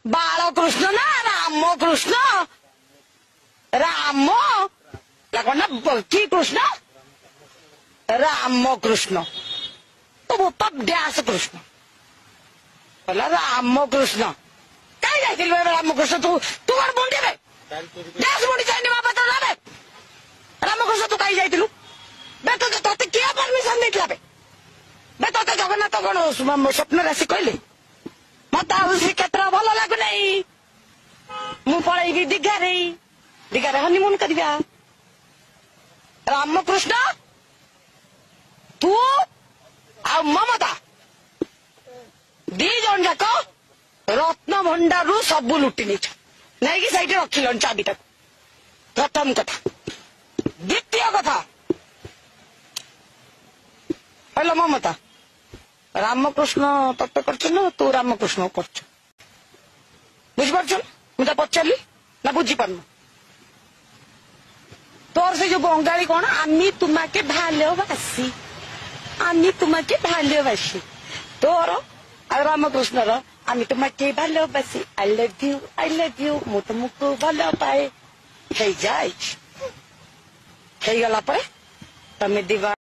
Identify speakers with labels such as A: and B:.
A: बालकृष्ण ना रामकृष्ण राम कौन ना की कृष्ण रामकृष्ण तो वो तब ड्यास कृष्ण बोला रामकृष्ण कहीं जाइल रामकृष्ण तू तू और बुंडी में ड्यास बुंडी चाहिए बाबा तो ना रामकृष्ण तू कहीं जाइलु बे तो तोते किया परमिशन देथिला बे तोते जगन्नाथ कौन स्वप्न राशि कहले मत से क्षेत्र भल लगुना मु पलैबी दिघारे हनीमून करिया रामकृष्ण तू आ ममता दी जन जाक रत्न भंडार सब लुटि नहीं सही रखिल चाबीटा प्रथम कथा द्वितीय कथा हेलो ममता रामकृष्ण तत्व कर तू रामकृष्ण कर बुझिपार मुझे पचारि ना बुझीपार तोर से जो बंगाली कौन आमी तुम्हें भालोबासी आमी तुम्हें भालोबासी तोर आ रामकृष्ण आमी तुम्हें भालोबासी आई लव यू मु तुमको भल पाए गला तुम दिवा